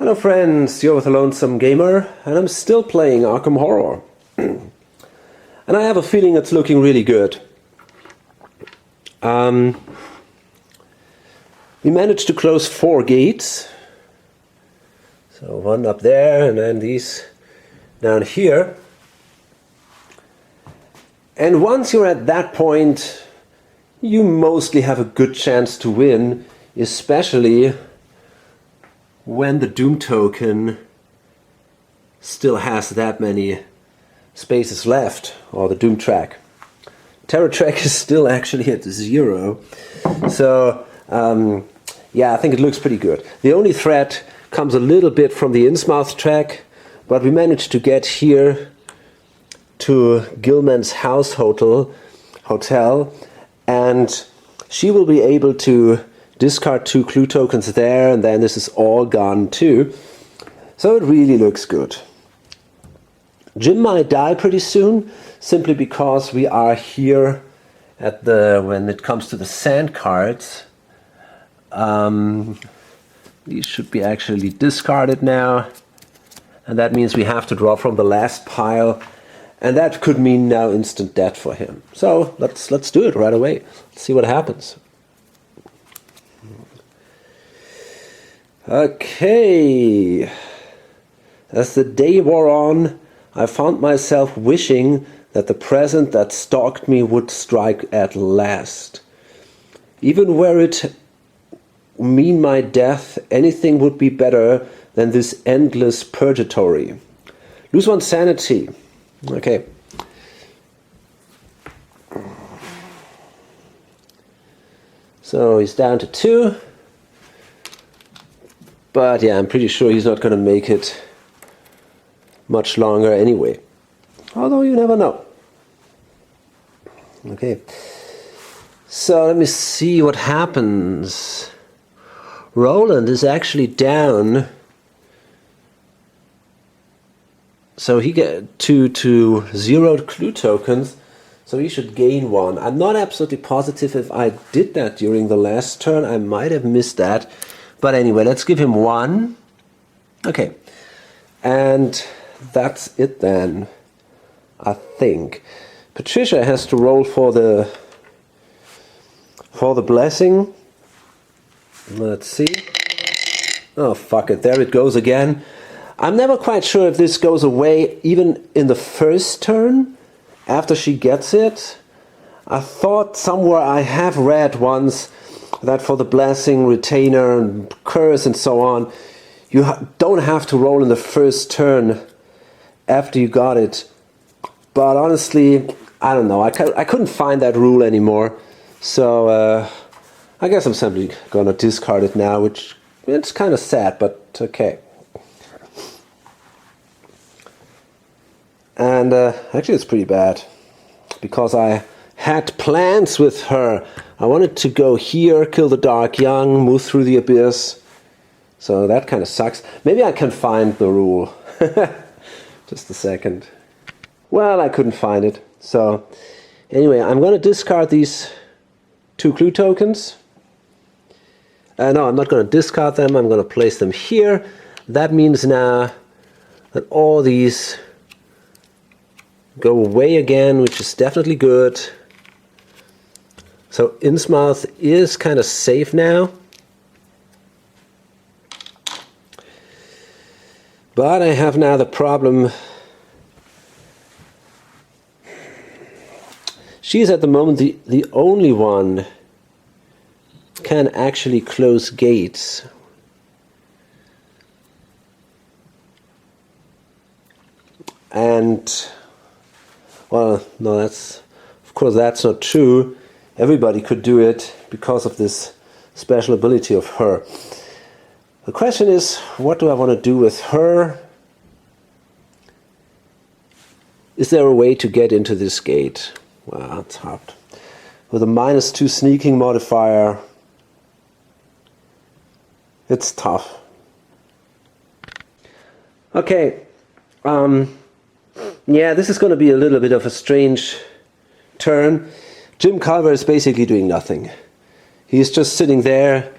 Hello friends, you're with the Lonesome Gamer, and I'm still playing Arkham Horror. And I have a feeling it's looking really good. We managed to close 4 gates. So one up there, and then these down here. And once you're at that point, you mostly have a good chance to win, especially when the Doom token still has that many spaces left, or the Doom track. Terror track is still actually at 0. So, yeah, I think it looks pretty good. The only threat comes a little bit from the Innsmouth track, but we managed to get here to Gilman's house hotel, and she will be able to discard 2 clue tokens there, and then this is all gone too. So it really looks good. Jim might die pretty soon, simply because we are here at when it comes to the sand cards. These should be actually discarded now, and that means we have to draw from the last pile, and that could mean now instant death for him. So let's do it right away. Let's see what happens. Okay, as the day wore on, I found myself wishing that the present that stalked me would strike at last. Even were it mean my death, anything would be better than this endless purgatory. Lose 1 sanity. Okay. So he's down to 2. But yeah, I'm pretty sure he's not going to make it much longer anyway. Although you never know. Okay. So let me see what happens. Roland is actually down. So he get 2 0 clue tokens. So he should gain 1. I'm not absolutely positive if I did that during the last turn. I might have missed that. But anyway, let's give him 1. Okay. And that's it then, I think. Patricia has to roll for the blessing. Let's see. Oh, fuck it. There it goes again. I'm never quite sure if this goes away even in the first turn after she gets it. I thought somewhere I have read once that for the blessing, retainer, and curse, and so on, you don't have to roll in the first turn after you got it. But honestly, I don't know. I couldn't find that rule anymore. So I guess I'm simply going to discard it now, which it's kind of sad, but okay. And actually it's pretty bad, because I had plans with her. I wanted to go here, kill the Dark Young, move through the abyss. So that kind of sucks. Maybe I can find the rule. Just a second. Well, I couldn't find it. So anyway, I'm going to discard these 2 clue tokens. No, I'm not going to discard them. I'm going to place them here. That means now that all these go away again, which is definitely good. So Innsmouth is kind of safe now. But I have now the problem. She's at the moment the only one can actually close gates. And, well, no, of course that's not true. Everybody could do it because of this special ability of her. The question is, what do I want to do with her? Is there a way to get into this gate? Well, it's hard. With a -2 sneaking modifier, it's tough. Okay. Yeah, this is going to be a little bit of a strange turn. Jim Culver is basically doing nothing. He's just sitting there.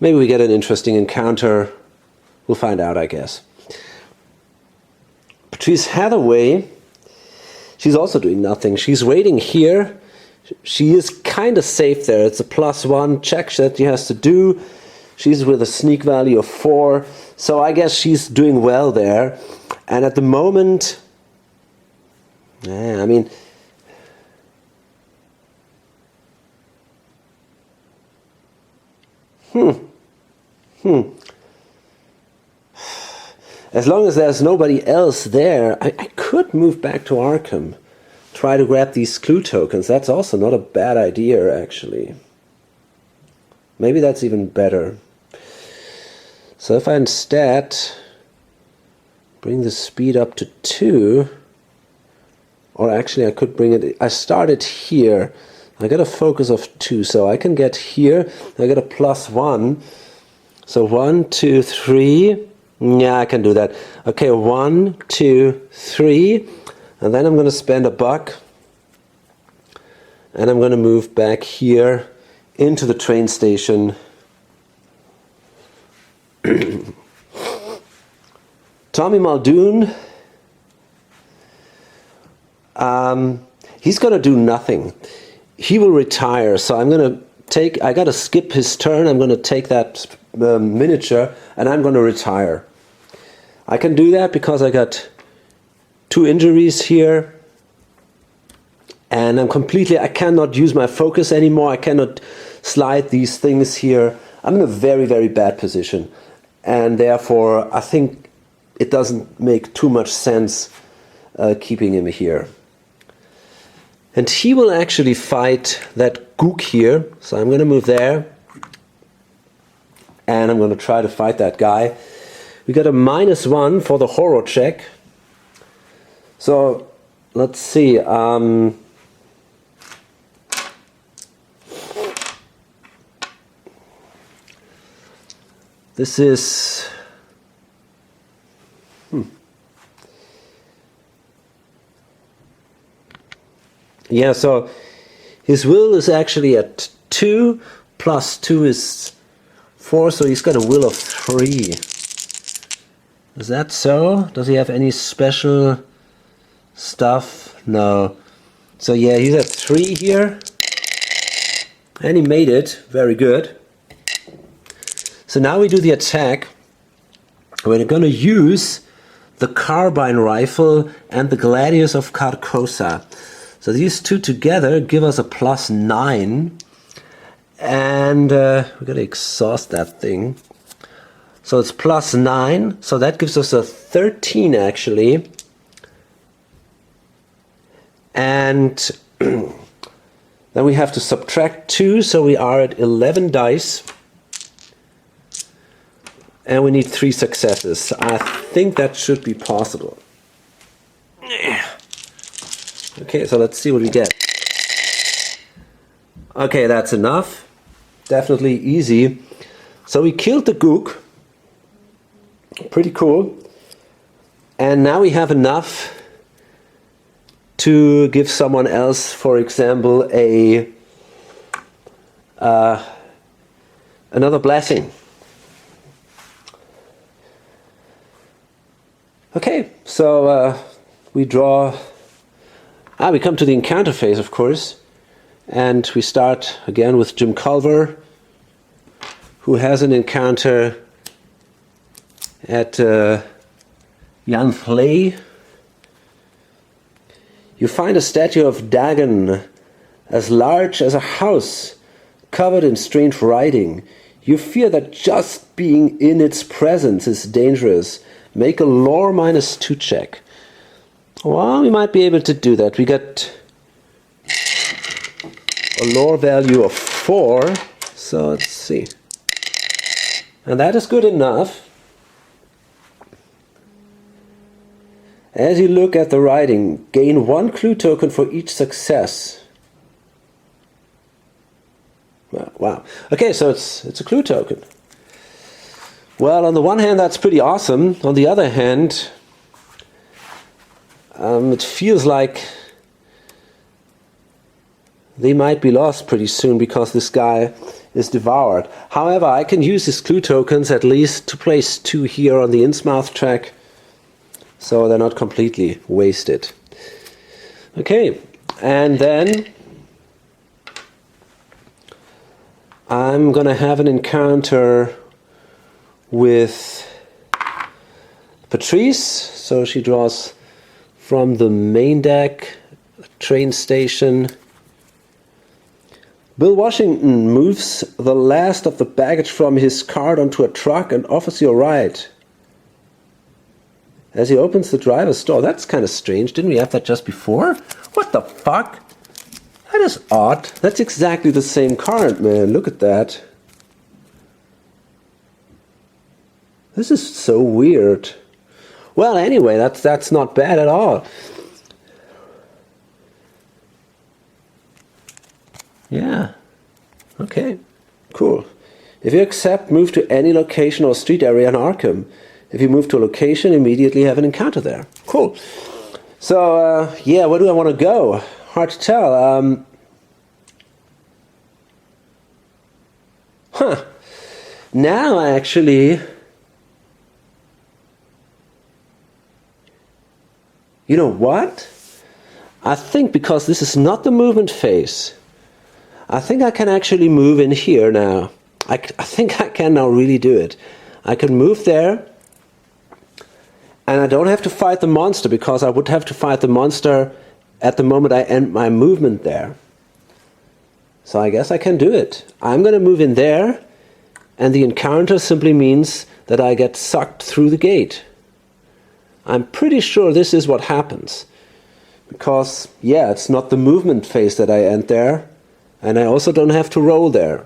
Maybe we get an interesting encounter We'll find out, I guess. Patrice Hathaway, she's also doing nothing. She's waiting here. She is kind of safe there. It's a +1 check that she has to do. She's with a sneak value of 4. So I guess she's doing well there. And at the moment, I mean, as long as there's nobody else there, I could move back to Arkham. Try to grab these clue tokens. That's also not a bad idea, actually. Maybe that's even better. So if I instead bring the speed up to 2, or actually I could bring it, I started here. I got a focus of 2, so I can get here. I get a +1. So 1, 2, 3. Yeah, I can do that. Okay, 1, 2, 3. And then I'm going to spend $1. And I'm going to move back here into the train station. Tommy Muldoon. He's going to do nothing. He will retire. So I'm going to take, I got to skip his turn. I'm going to take that miniature and I'm going to retire. I can do that because I got 2 injuries here, and I cannot use my focus anymore. I cannot slide these things here. I'm in a very, very bad position, and therefore I think it doesn't make too much sense keeping him here. And he will actually fight that gook here, so I'm going to move there, and I'm going to try to fight that guy. We got a -1 for the horror check. So let's see. This is yeah. So his will is actually at 2, +2 is 4. So he's got a will of 3. Is that so? Does he have any special stuff? No. So yeah, he's at 3 here. And he made it. Very good. So now we do the attack. We're going to use the carbine rifle and the gladius of Carcosa. So these two together give us a +9. And we're going to exhaust that thing. So it's +9, so that gives us a 13 actually. And then we have to subtract 2, so we are at 11 dice. And we need 3 successes. I think that should be possible. Okay, so let's see what we get. Okay, that's enough. Definitely easy. So we killed the gook. Pretty cool. And now we have enough to give someone else, for example, another blessing. Okay, so we draw. We come to the encounter phase, of course, and we start again with Jim Culver, who has an encounter at Yanfley. You find a statue of Dagon, as large as a house, covered in strange writing. You fear that just being in its presence is dangerous. Make a lore -2 check. Well, we might be able to do that. We got a lore value of 4, so let's see. And that is good enough. As you look at the writing, gain 1 clue token for each success. Wow. Okay, so it's a clue token. Well, on the one hand, that's pretty awesome. On the other hand, it feels like they might be lost pretty soon because this guy is devoured. However, I can use his clue tokens at least to place 2 here on the Innsmouth track, so they're not completely wasted. Okay, and then I'm gonna have an encounter with Patrice, so she draws from the main deck, train station. Bill Washington moves the last of the baggage from his cart onto a truck and offers you a ride. As he opens the driver's door. That's kind of strange. Didn't we have that just before? What the fuck? That is odd. That's exactly the same card, man. Look at that. This is so weird. Well, anyway, that's not bad at all. Yeah. Okay. Cool. If you accept, move to any location or street area in Arkham. If you move to a location, immediately have an encounter there. Cool. So, yeah, where do I want to go? Hard to tell. Now, actually, you know what? I think because this is not the movement phase, I think I can actually move in here now. I think I can now really do it. I can move there, and I don't have to fight the monster, because I would have to fight the monster at the moment I end my movement there. So I guess I can do it. I'm going to move in there, and the encounter simply means that I get sucked through the gate. I'm pretty sure this is what happens. Because, yeah, it's not the movement phase that I end there, and I also don't have to roll there.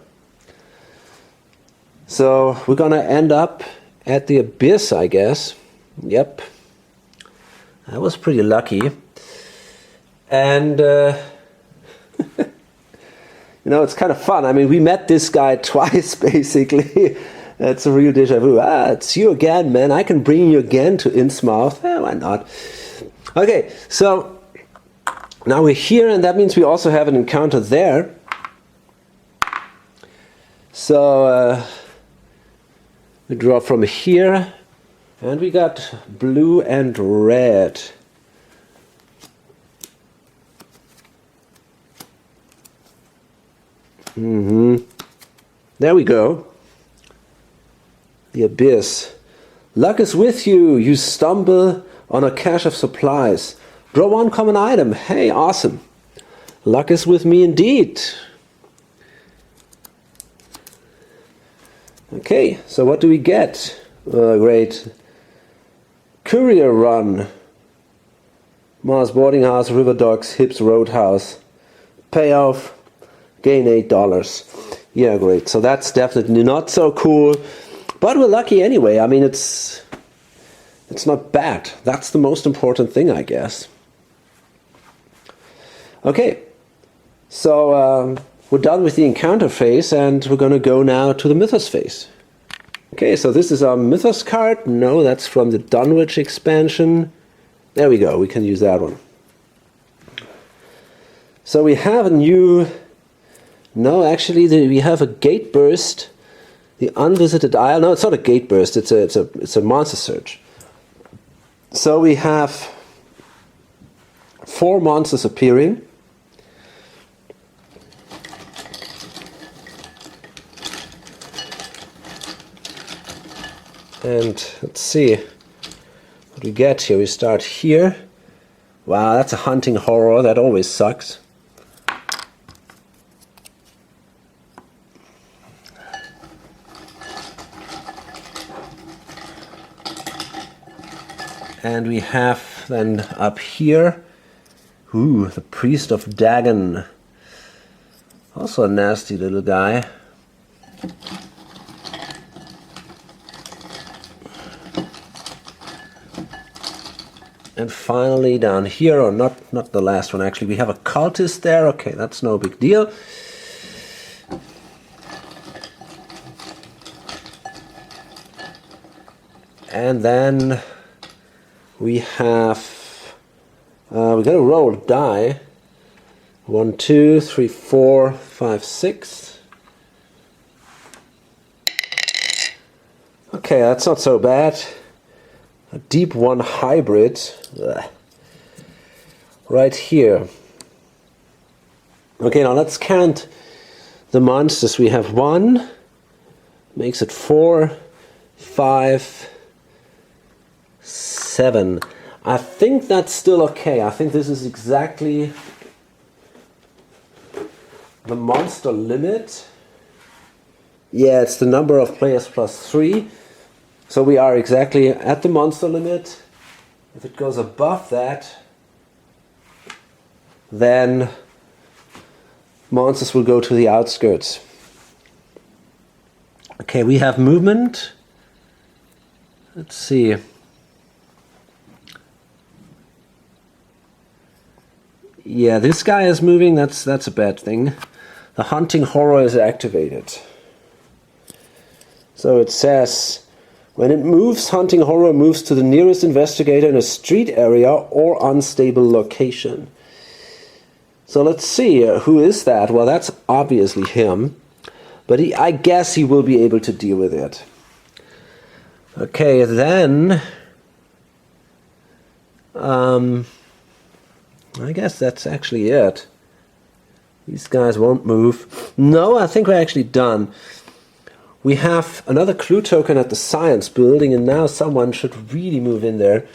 So we're going to end up at the abyss, I guess. Yep. I was pretty lucky. And, you know, it's kind of fun. I mean, we met this guy twice, basically. It's a real déjà vu. It's you again, man. I can bring you again to Innsmouth. Why not? Okay, so now we're here, and that means we also have an encounter there. So we draw from here, and we got blue and red. There we go. The abyss. Luck is with you. You stumble on a cache of supplies. Draw 1 common item. Hey, awesome. Luck is with me indeed. Okay, so what do we get? Great. Courier Run. Mars Boarding House, River Docks, Hips Roadhouse. Payoff. Gain $8. Yeah, great. So that's definitely not so cool. But we're lucky anyway. I mean, it's not bad. That's the most important thing, I guess. Okay. So we're done with the encounter phase, and we're going to go now to the Mythos phase. Okay, so this is our Mythos card. No, that's from the Dunwich expansion. There we go. We can use that one. So we have a new... No, actually, we have a gate burst. The Unvisited Isle. No, it's not a gate burst. It's a monster search. So we have 4 monsters appearing. And let's see what we get here. We start here. Wow, that's a hunting horror. That always sucks. And we have then up here, the Priest of Dagon. Also a nasty little guy. And finally down here, or not the last one actually, we have a cultist there. Okay, that's no big deal. And then we have, we gotta roll a die. 1, 2, 3, 4, 5, 6. Okay, that's not so bad. A deep 1 hybrid. Ugh. Right here. Okay, now let's count the monsters. We have 1, makes it 4, 5, 7. I think that's still okay. I think this is exactly the monster limit. Yeah, it's the number of players plus 3. So we are exactly at the monster limit. If it goes above that, then monsters will go to the outskirts. Okay, we have movement. Let's see. Yeah, this guy is moving. That's a bad thing. The hunting horror is activated. So it says, when it moves, hunting horror moves to the nearest investigator in a street area or unstable location. So let's see, who is that? Well, that's obviously him. But I guess he will be able to deal with it. Okay, then I guess that's actually it. These guys won't move. No, I think we're actually done. We have another clue token at the science building, and now someone should really move in there.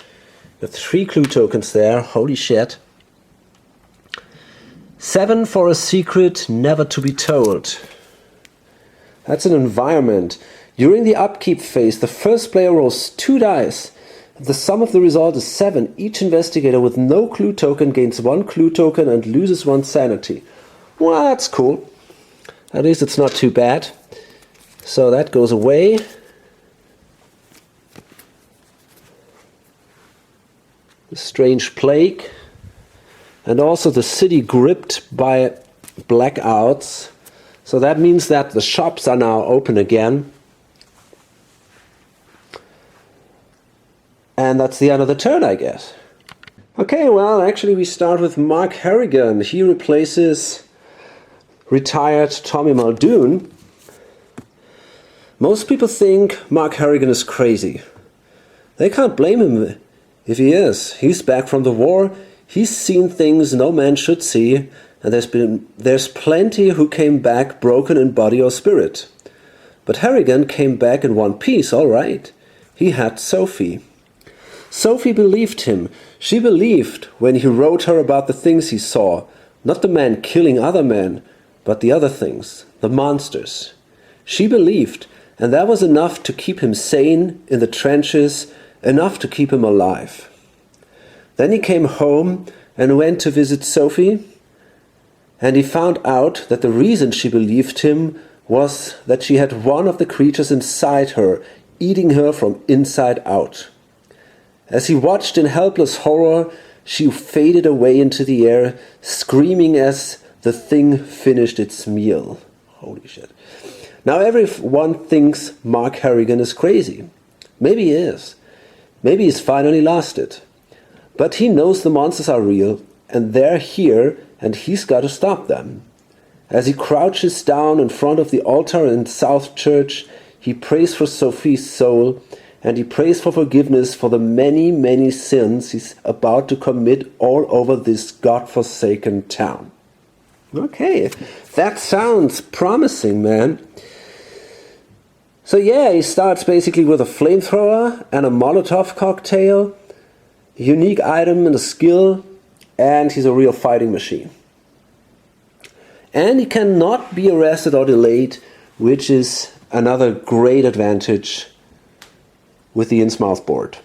Got 3 clue tokens there. Holy shit. 7 for a secret never to be told. That's an environment. During the upkeep phase, the first player rolls 2 dice. If the sum of the result is 7, each investigator with no clue token gains 1 clue token and loses 1 sanity. Well, that's cool. At least it's not too bad. So that goes away. The strange plague. And also the city gripped by blackouts. So that means that the shops are now open again. And that's the end of the turn, I guess. Okay, well, actually we start with Mark Harrigan. He replaces retired Tommy Muldoon. Most people think Mark Harrigan is crazy. They can't blame him if he is. He's back from the war. He's seen things no man should see. And there's plenty who came back broken in body or spirit. But Harrigan came back in one piece, all right. He had Sophie. Sophie believed him. She believed when he wrote her about the things he saw. Not the man killing other men, but the other things, the monsters. She believed, and that was enough to keep him sane in the trenches, enough to keep him alive. Then he came home and went to visit Sophie, and he found out that the reason she believed him was that she had one of the creatures inside her, eating her from inside out. As he watched in helpless horror, she faded away into the air, screaming as the thing finished its meal. Holy shit. Now everyone thinks Mark Harrigan is crazy. Maybe he is. Maybe he's finally lost it. But he knows the monsters are real, and they're here, and he's got to stop them. As he crouches down in front of the altar in South Church, he prays for Sophie's soul, and he prays for forgiveness for the many, many sins he's about to commit all over this godforsaken town. Okay, that sounds promising, man. So yeah, he starts basically with a flamethrower and a Molotov cocktail, a unique item and a skill, and he's a real fighting machine. And he cannot be arrested or delayed, which is another great advantage with the Innsmouth board.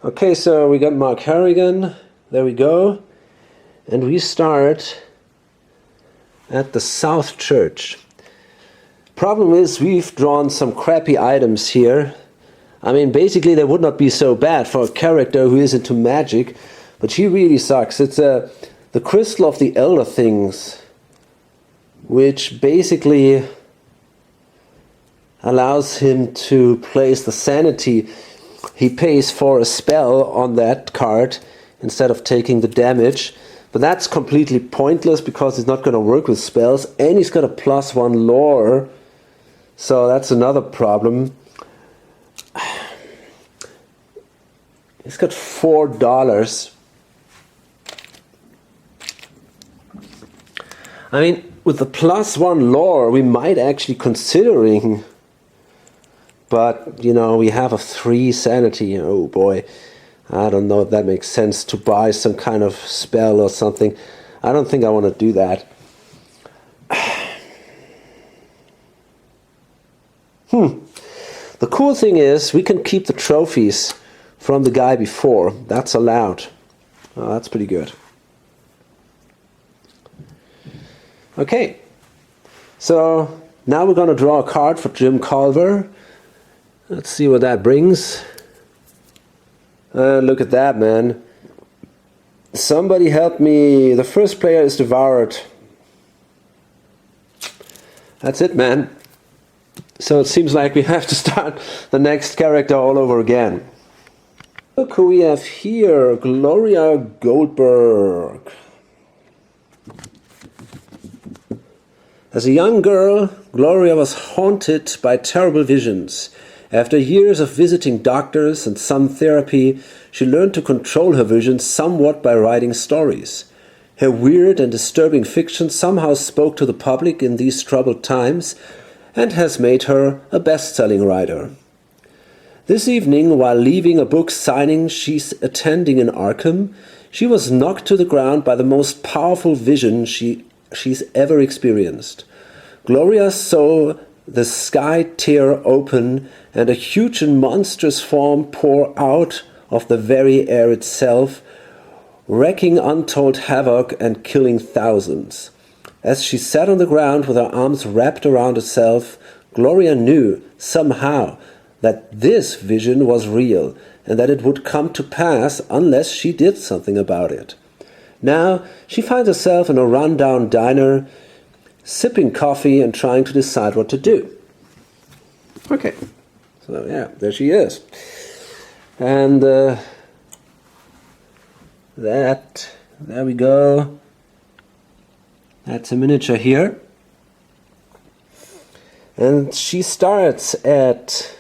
Okay, so we got Mark Harrigan. There we go. And we start at the South Church. Problem is, we've drawn some crappy items here. I mean, basically they would not be so bad for a character who is into magic, but she really sucks. It's the Crystal of the Elder Things, which basically allows him to place the sanity. He pays for a spell on that card instead of taking the damage. But that's completely pointless because he's not going to work with spells, and he's got a +1 lore. So that's another problem. He's got $4. I mean, with the +1 lore, we might actually considering, but, you know, we have a 3 sanity. Oh boy, I don't know if that makes sense to buy some kind of spell or something. I don't think I want to do that. The cool thing is, we can keep the trophies from the guy before. That's allowed. Oh, that's pretty good. Okay, so now we're going to draw a card for Jim Culver. Let's see what that brings. Look at that, man. Somebody help me. The first player is devoured. That's it, man. So it seems like we have to start the next character all over again. Look who we have here. Gloria Goldberg. As a young girl, Gloria was haunted by terrible visions. After years of visiting doctors and some therapy, she learned to control her visions somewhat by writing stories. Her weird and disturbing fiction somehow spoke to the public in these troubled times and has made her a best-selling writer. This evening, while leaving a book signing she's attending in Arkham, she was knocked to the ground by the most powerful vision she's ever experienced. Gloria saw the sky tear open and a huge and monstrous form pour out of the very air itself, wreaking untold havoc and killing thousands. As she sat on the ground with her arms wrapped around herself, Gloria knew, somehow, that this vision was real and that it would come to pass unless she did something about it. Now she finds herself in a run-down diner, sipping coffee and trying to decide what to do. Okay, so yeah, there she is. And there we go. That's a miniature here. And she starts at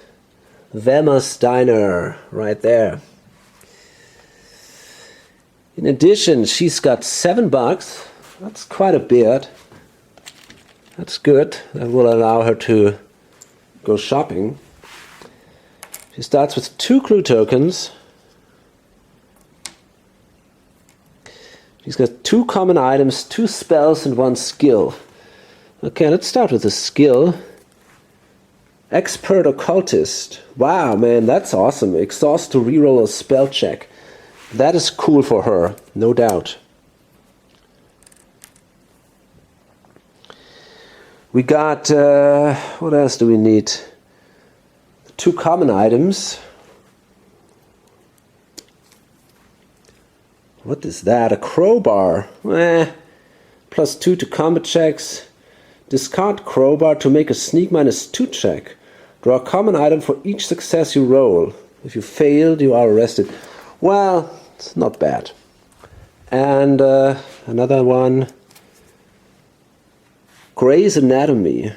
Velma's Diner, right there. In addition, she's got $7. That's quite a bit. That's good. That will allow her to go shopping. She starts with 2 clue tokens. She's got 2 common items, 2 spells, and 1 skill. Okay, let's start with the skill. Expert Occultist. Wow, man, that's awesome. Exhaust to reroll a spell check. That is cool for her, no doubt. We got, what else do we need? 2 common items. What is that? A crowbar. +2 to combat checks. Discard crowbar to make a sneak -2 check. Draw a common item for each success you roll. If you failed, you are arrested. Well, it's not bad. And another one. Grey's Anatomy.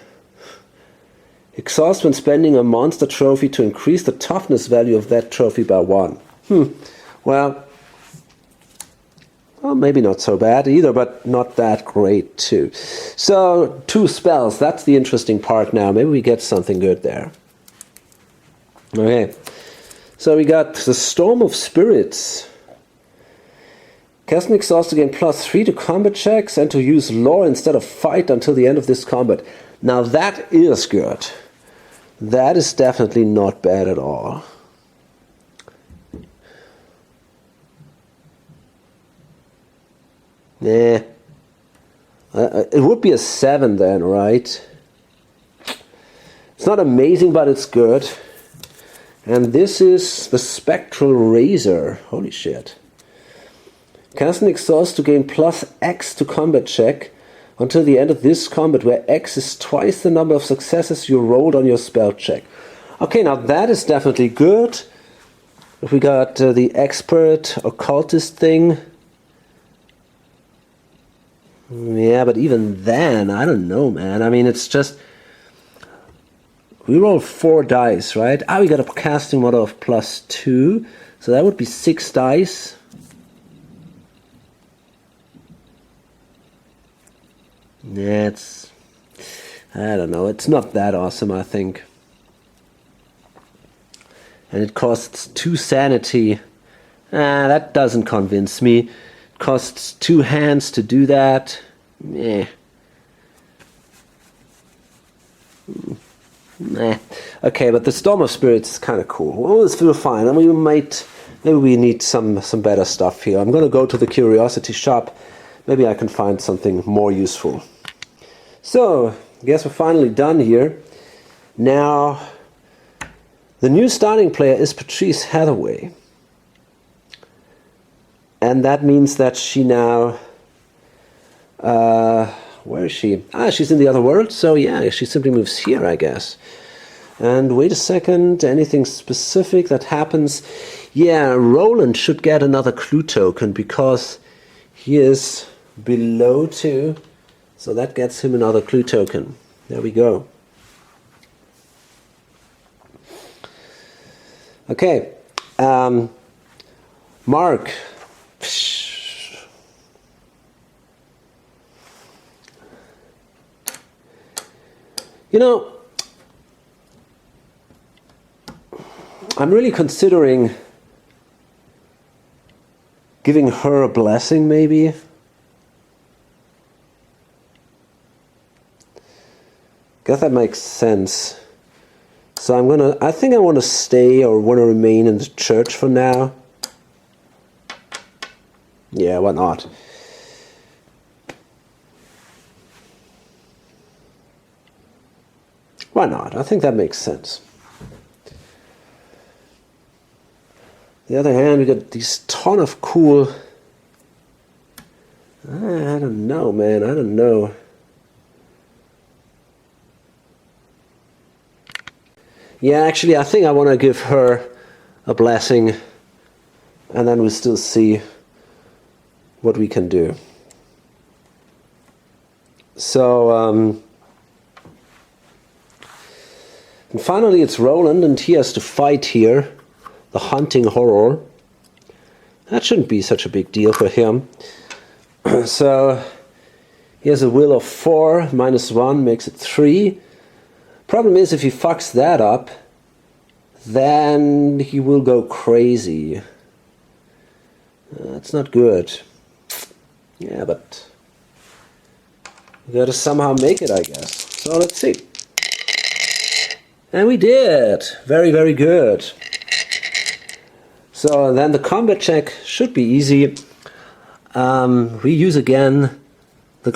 Exhaust when spending a monster trophy to increase the toughness value of that trophy by 1. Well, maybe not so bad either, but not that great too. So, 2 spells. That's the interesting part now. Maybe we get something good there. Okay. So we got the Storm of Spirits. Cast an exhaust to gain +3 to combat checks and to use lore instead of fight until the end of this combat. Now that is good. That is definitely not bad at all. Nah. It would be a 7 then, right? It's not amazing, but it's good. And this is the Spectral Razor. Holy shit. Cast an exhaust to gain +X to combat check until the end of this combat, where X is twice the number of successes you rolled on your spell check. Okay, now that is definitely good. We got the Expert Occultist thing. Yeah, but even then, I don't know, man. I mean, it's just... We roll 4 dice, right? We got a casting model of +2. So that would be 6 dice. Yeah, it's... I don't know. It's not that awesome, I think. And it costs 2 sanity. That doesn't convince me. It costs 2 hands to do that. Meh. Nah. Okay, but the Storm of Spirits is kind of cool. Well, it's still fine. I mean, maybe we need some better stuff here. I'm going to go to the Curiosity Shop. Maybe I can find something more useful. So, I guess we're finally done here. Now, the new starting player is Patrice Hathaway. And that means that she now... where is she? She's in the other world, so yeah, she simply moves here, I guess. And wait a second, anything specific that happens? Yeah, Roland should get another clue token because he is below 2, so that gets him another clue token. There we go. Okay, Mark. You know, I'm really considering giving her a blessing, maybe. Guess that makes sense. So I think I want to stay or want to remain in the church for now. Yeah, why not? Why not? I think that makes sense. On the other hand, we got these ton of cool... I don't know, man. I don't know. Yeah, actually, I think I want to give her a blessing, and then we'll still see what we can do. So, and finally it's Roland, and he has to fight here, the hunting horror. That shouldn't be such a big deal for him. So, he has a will of 4, -1 makes it 3. Problem is, if he fucks that up, then he will go crazy. That's not good. Yeah, but we gotta somehow make it, I guess. So let's see. And we did! Very, very good. So then the combat check should be easy. We use again the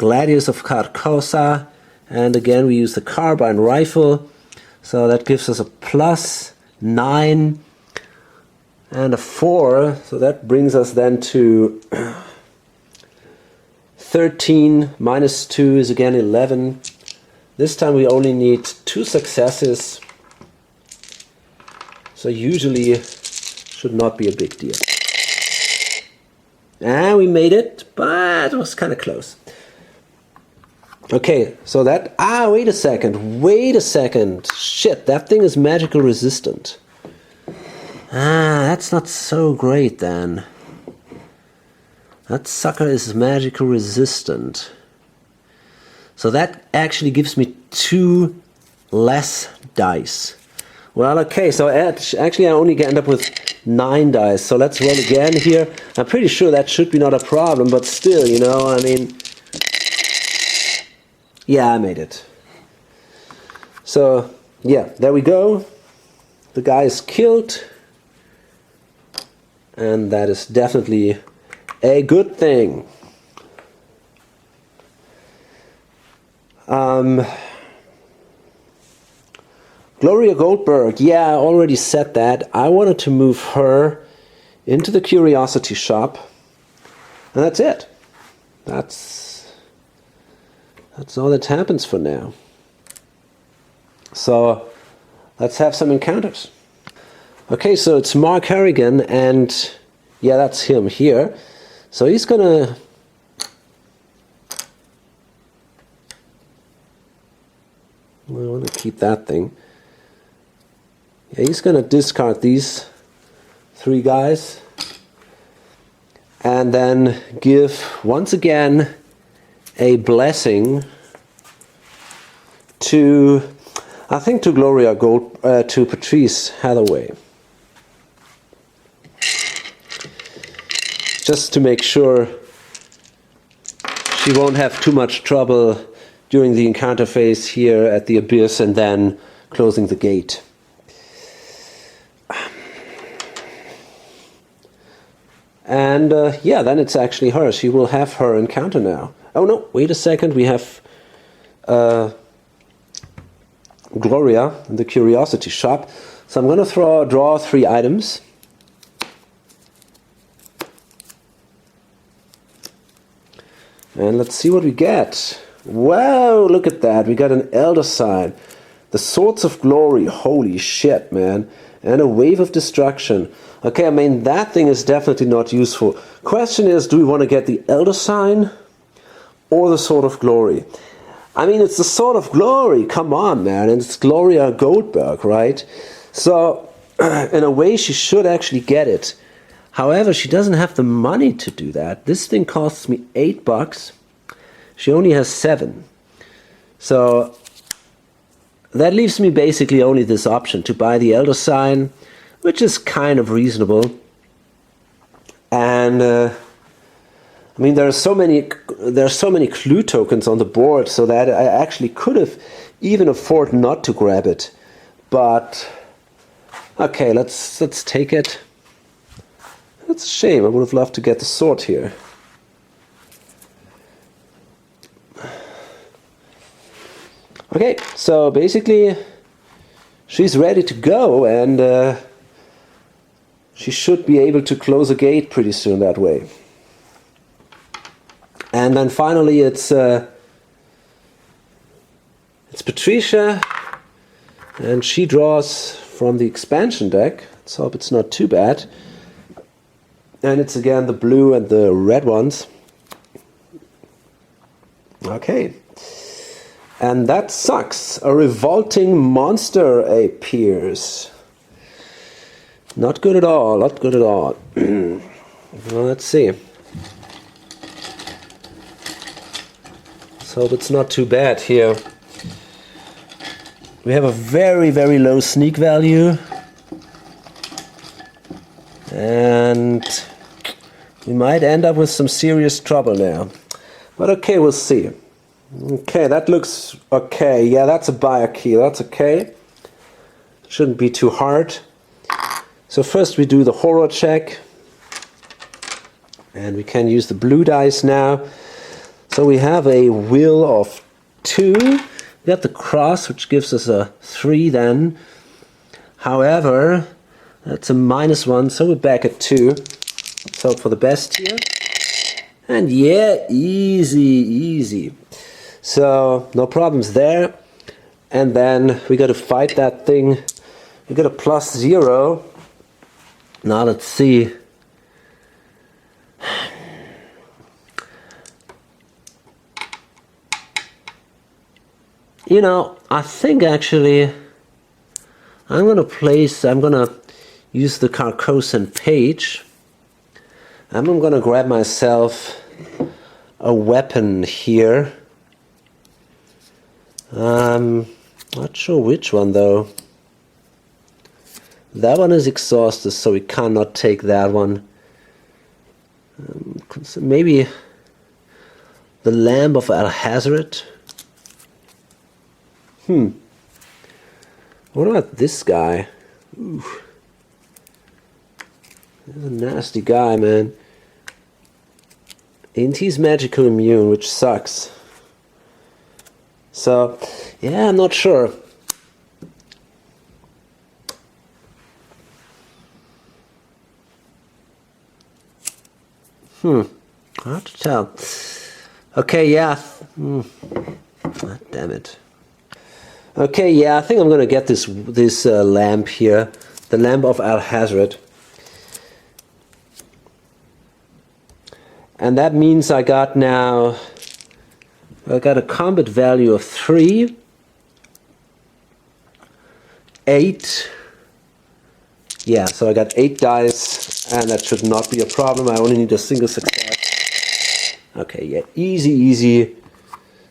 Gladius of Carcosa. And again we use the carbine rifle, so that gives us a +9 and a 4, so that brings us then to 13, -2 is again 11. This time we only need 2 successes, so usually should not be a big deal. And we made it, but it was kind of close. Okay, so that... wait a second. Shit, that thing is magical resistant. That's not so great then. That sucker is magical resistant. So that actually gives me 2 less dice. Well, okay, so actually I only end up with 9 dice. So let's roll again here. I'm pretty sure that should be not a problem, but still, you know, I mean... Yeah, I made it. So, yeah, there we go. The guy is killed. And that is definitely a good thing. Gloria Goldberg. Yeah, I already said that. I wanted to move her into the Curiosity Shop. And that's it. That's all that happens for now. So, let's have some encounters. Okay, so it's Mark Harrigan, and yeah, that's him here. So he's gonna We want to keep that thing. Yeah, he's going to discard these 3 guys. And then give, once again, a blessing to, I think, to Gloria to Patrice Hathaway. Just to make sure she won't have too much trouble during the encounter phase here at the Abyss and then closing the gate. And yeah, then it's actually her. She will have her encounter now. Oh no, wait a second. We have Gloria in the Curiosity Shop. So I'm going to draw 3 items. And let's see what we get. Wow, look at that. We got an Elder Sign. The Swords of Glory. Holy shit, man. And a Wave of Destruction. Okay, I mean, that thing is definitely not useful. Question is, do we want to get the Elder Sign or the Sword of Glory? I mean, it's the Sword of Glory. Come on, man. And it's Gloria Goldberg, right? So, in a way, she should actually get it. However, she doesn't have the money to do that. This thing costs me $8. She only has 7. So that leaves me basically only this option to buy the Elder Sign, which is kind of reasonable. And I mean, there are so many clue tokens on the board, so that I actually could have even afford not to grab it. But okay, let's take it. That's a shame. I would have loved to get the sword here. Okay, so basically she's ready to go, and she should be able to close a gate pretty soon that way. And then finally it's Patricia, and she draws from the expansion deck. Let's hope it's not too bad. And it's again the blue and the red ones. Okay. And that sucks. A revolting monster appears. Not good at all. Not good at all. Well, let's see. Let's hope it's not too bad here. We have a very, very low sneak value. And we might end up with some serious trouble now. But okay, we'll see. Okay, that looks okay. Yeah, that's a buyer key. That's okay. Shouldn't be too hard. So first we do the horror check. And we can use the blue dice now. So we have a will of 2. We got the cross, which gives us a 3 then. However, that's a -1, so we're back at 2. Let's hope for the best here. And yeah, easy. So, no problems there. And then we got to fight that thing. We got a +0. Now let's see. You know, I think actually I'm gonna use the Carcosan page. I'm gonna grab myself a weapon here. Not sure which one though. That one is exhausted, so we cannot take that one. Maybe the Lamb of Alhazred. What about this guy? Ooh. He's a nasty guy, man. And he's magical immune, which sucks. So, yeah, I'm not sure. Hard to tell. Okay, yeah. Ah, damn it. Okay, yeah, I think I'm gonna get this lamp here, the Lamp of Alhazred, and that means I got a combat value of 3, 8. Yeah, so I got 8 dice, and that should not be a problem. I only need a single success. Okay, yeah, easy, easy.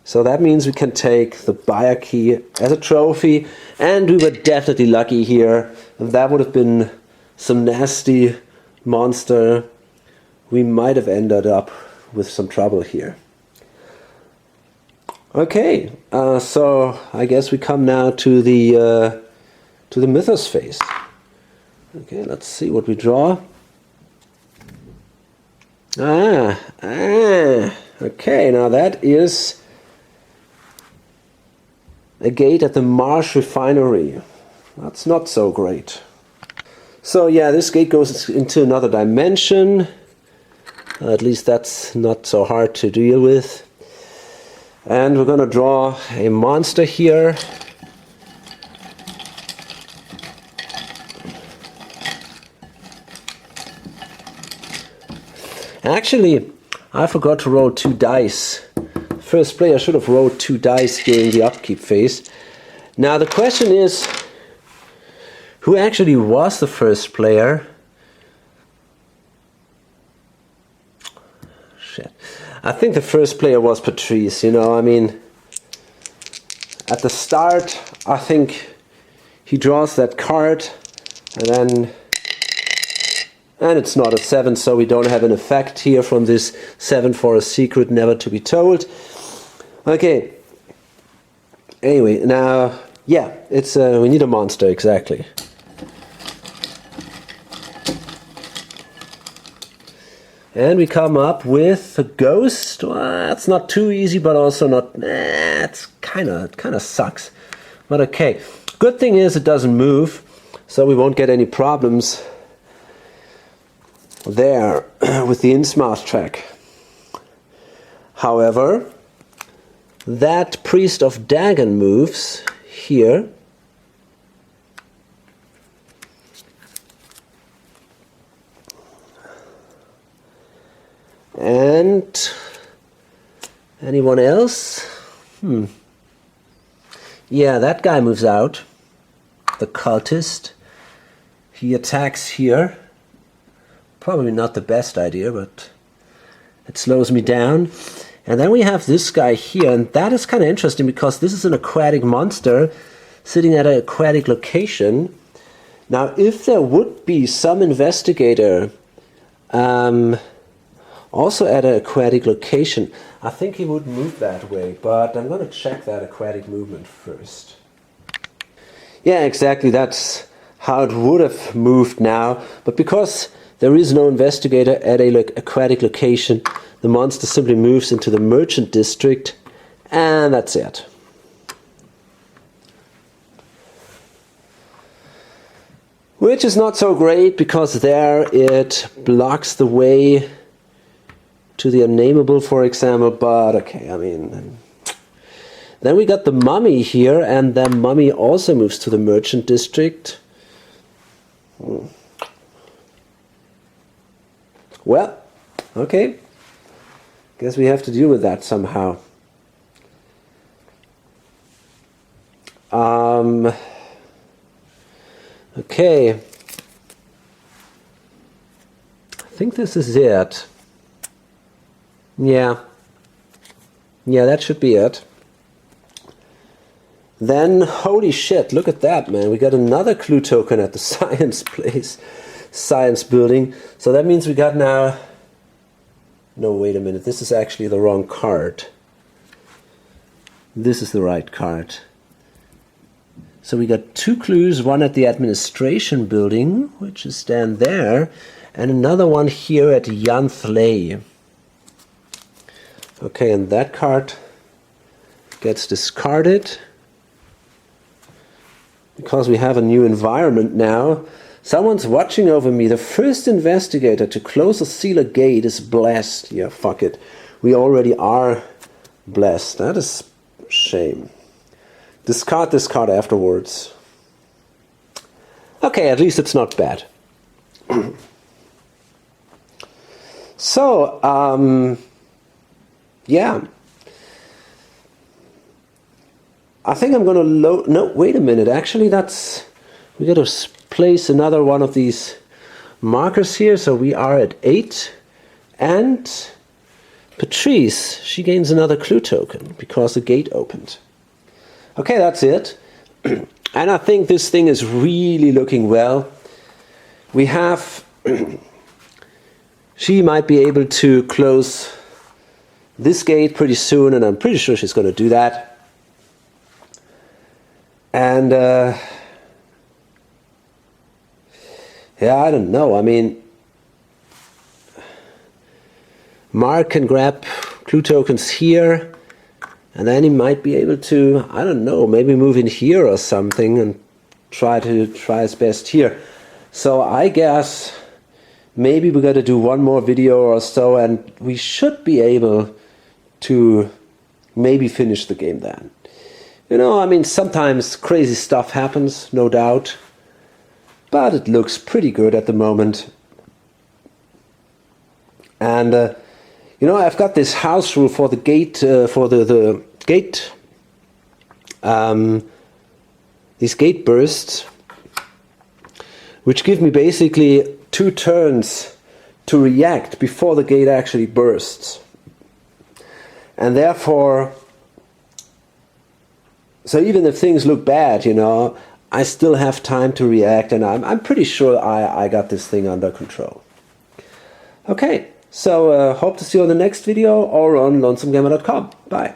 So that means we can take the buyer key as a trophy, and we were definitely lucky here. If that would have been some nasty monster, we might have ended up with some trouble here. Okay, so I guess we come now to the Mythos phase. Okay, let's see what we draw. Okay, now that is a gate at the Marsh Refinery. That's not so great. So yeah, this gate goes into another dimension. At least that's not so hard to deal with. And we're going to draw a monster here. Actually, I forgot to roll 2 dice. First player should have rolled 2 dice during the upkeep phase. Now the question is, who actually was the first player? Shit. I think the first player was Patrice, you know, I mean, at the start, I think he draws that card, and it's not a 7, so we don't have an effect here from this 7 for a secret never to be told. Okay, anyway, now, yeah, it's we need a monster, exactly. And we come up with a ghost. Well, it's not too easy, but also not. It's kind of sucks. But okay. Good thing is it doesn't move, so we won't get any problems there with the Innsmouth track. However, that Priest of Dagon moves here. And anyone else? Yeah, that guy moves out. The cultist. He attacks here. Probably not the best idea, but it slows me down. And then we have this guy here, and that is kind of interesting because this is an aquatic monster sitting at an aquatic location. Now, if there would be some investigator also at an aquatic location, I think he would move that way, but I'm going to check that aquatic movement first. Yeah, exactly, that's how it would have moved now, but because there is no investigator at an aquatic location, the monster simply moves into the merchant district, and that's it. Which is not so great, because there it blocks the way to the unnameable, for example, but okay, I mean. Then we got the mummy here, and the mummy also moves to the merchant district. Well, okay. Guess we have to deal with that somehow. Okay. I think this is it. Yeah, that should be it. Then, holy shit, look at that, man. We got another clue token at the science place, science building. So that means we got now... No, wait a minute. This is actually the wrong card. This is the right card. So we got 2 clues, one at the administration building, which is down there, and another one here at Yanthley. Okay, and that card gets discarded because we have a new environment now. Someone's watching over me. The first investigator to close or seal a gate is blessed. Yeah, fuck it. We already are blessed. That is a shame. Discard this card afterwards. Okay, at least it's not bad. So, yeah. I think I'm going to load... No, wait a minute. Actually, that's we got to place another one of these markers here. So we are at 8. And Patrice, she gains another clue token because the gate opened. Okay, that's it. And I think this thing is really looking well. We have... she might be able to close this gate pretty soon, and I'm pretty sure she's going to do that. And... yeah, I don't know. I mean... Mark can grab clue tokens here, and then he might be able to, I don't know, maybe move in here or something and try his best here. So I guess maybe we got to do one more video or so, and we should be able to maybe finish the game then. You know, I mean, sometimes crazy stuff happens, no doubt, but it looks pretty good at the moment. And you know, I've got this house rule for the gate, for the gate, these gate bursts, which give me basically 2 turns to react before the gate actually bursts. And therefore, so even if things look bad, you know, I still have time to react, and I'm pretty sure I got this thing under control. Okay. So, hope to see you on the next video or on lonesomegamer.com. Bye.